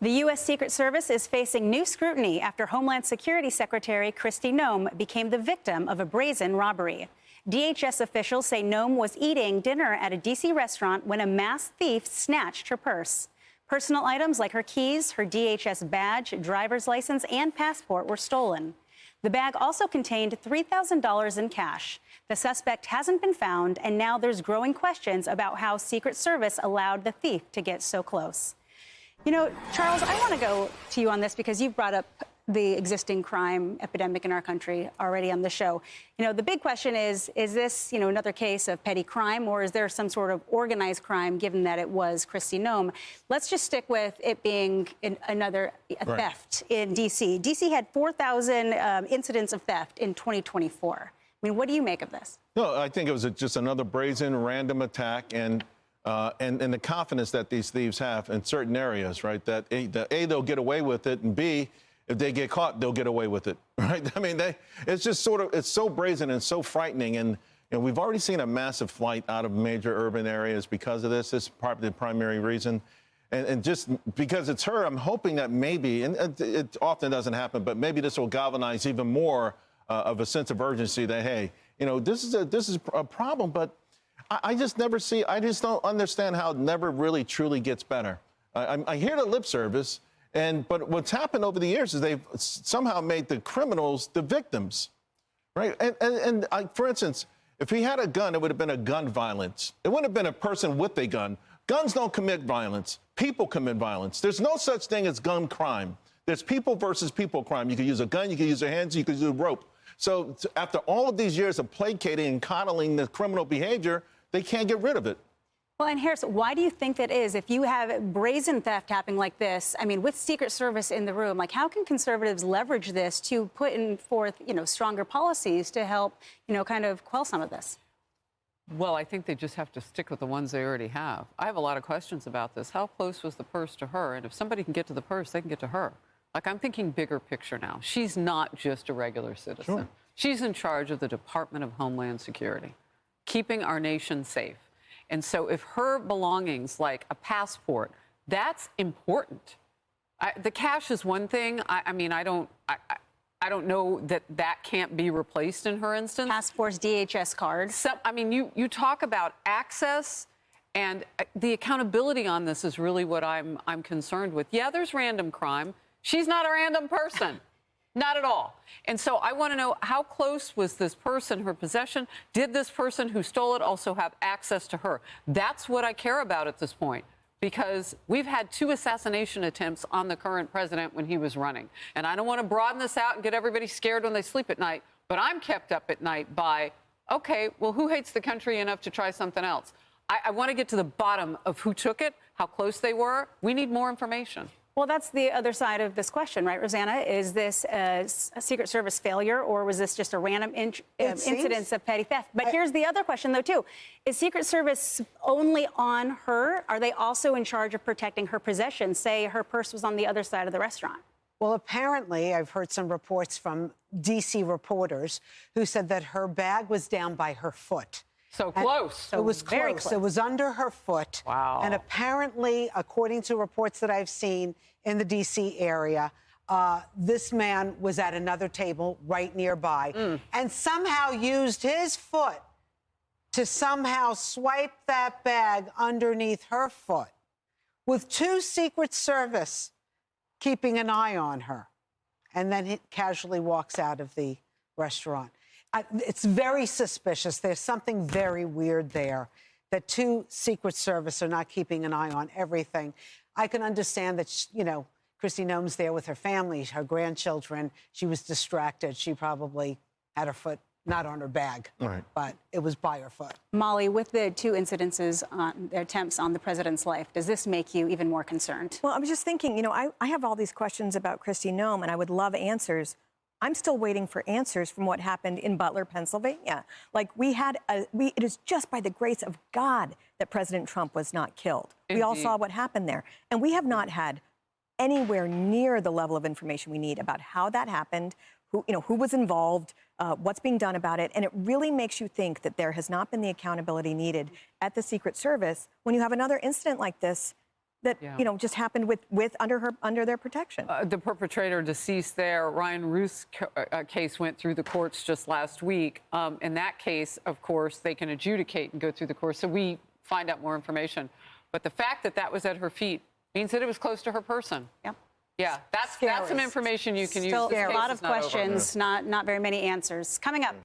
The U.S. Secret Service is facing new scrutiny after Homeland Security Secretary Kristi Noem became the victim of a brazen robbery. DHS officials say Noem was eating dinner at a D.C. restaurant when a masked thief snatched her purse. Personal items like her keys, her DHS badge, driver's license, and passport were stolen. The bag also contained $3,000 in cash. The suspect hasn't been found, and now there's growing questions about how Secret Service allowed the thief to get so close. You know, Charles, I want to go to you on this because you've brought up the existing crime epidemic in our country already on the show. You know, the big question is this, another case of petty crime, or is there some sort of organized crime, given that it was Kristi Noem? Let's just stick with it being another theft in D.C. D.C. had 4,000 incidents of theft in 2024. I mean, what do you make of this? No, I think it was just another brazen, random attack, and the confidence that these thieves have in certain areas, right? That A, they'll get away with it, and B, if they get caught, they'll get away with it, right? I mean, it's just it's so brazen and so frightening. And we've already seen a massive flight out of major urban areas because of this. This is probably the primary reason. And just because it's her, I'm hoping that maybe, and it often doesn't happen, but maybe this will galvanize even more of a sense of urgency that, hey, this is a problem, but I just don't understand how it never really truly gets better. I hear the lip service, but what's happened over the years is they've somehow made the criminals the victims, right? And for instance, if he had a gun, it would have been a gun violence. It wouldn't have been a person with a gun. Guns don't commit violence. People commit violence. There's no such thing as gun crime. There's people versus people crime. You can use a gun, you can use your hands, you can use a rope. So after all of these years of placating and coddling the criminal behavior, they can't get rid of it. Well, and Harris, why do you think that is? If you have brazen theft happening like this, I mean, with Secret Service in the room, like, how can conservatives leverage this to put forth, stronger policies to help, kind of quell some of this? Well, I think they just have to stick with the ones they already have. I have a lot of questions about this. How close was the purse to her? And if somebody can get to the purse, they can get to her. Like, I'm thinking bigger picture now. She's not just a regular citizen. Sure. She's in charge of the Department of Homeland Security, keeping our nation safe. And so if her belongings, like a passport, that's important. The cash is one thing. I don't know that can't be replaced in her instance. Passports, DHS cards. So, I mean, you talk about access, and the accountability on this is really what I'm concerned with. Yeah, there's random crime. She's not a random person. Not at all. And so I want to know, how close was this person, her possession? Did this person who stole it also have access to her? That's what I care about at this point, because we've had 2 assassination attempts on the current president when he was running. And I don't want to broaden this out and get everybody scared when they sleep at night, but I'm kept up at night by, okay, well, who hates the country enough to try something else? I want to get to the bottom of who took it, how close they were. We need more information. Well, that's the other side of this question, right, Rosanna? Is this a Secret Service failure, or was this just a random incidence of petty theft? But here's the other question, though, too. Is Secret Service only on her? Are they also in charge of protecting her possessions? Say her purse was on the other side of the restaurant. Well, apparently, I've heard some reports from D.C. reporters who said that her bag was down by her foot. So close. So it was very close. It was under her foot. Wow. And apparently, according to reports that I've seen in the D.C. area, this man was at another table right nearby and somehow used his foot to somehow swipe that bag underneath her foot, with 2 Secret Service keeping an eye on her. And then he casually walks out of the restaurant. It's very suspicious. There's something very weird there, that 2 Secret Service are not keeping an eye on everything. I can understand that, Kristi Noem's there with her family, her grandchildren. She was distracted. She probably had her foot not on her bag, but it was by her foot. Molly, with the 2 incidences, attempts on the president's life, does this make you even more concerned? Well, I was just thinking, I have all these questions about Kristi Noem, and I would love answers. I'm still waiting for answers from what happened in Butler, Pennsylvania. Like, it is just by the grace of God that President Trump was not killed. Indeed. We all saw what happened there. And we have not had anywhere near the level of information we need about how that happened, who was involved, what's being done about it. And it really makes you think that there has not been the accountability needed at the Secret Service when you have another incident like this that Yeah. just happened under their protection. The perpetrator deceased there, Ryan Ruth's case went through the courts just last week. In that case, of course, they can adjudicate and go through the courts, so we find out more information. But the fact that that was at her feet means that it was close to her person. Yep. Yeah, that's some information you can use. Still This a case lot is of not over. questions, not very many answers. Coming up.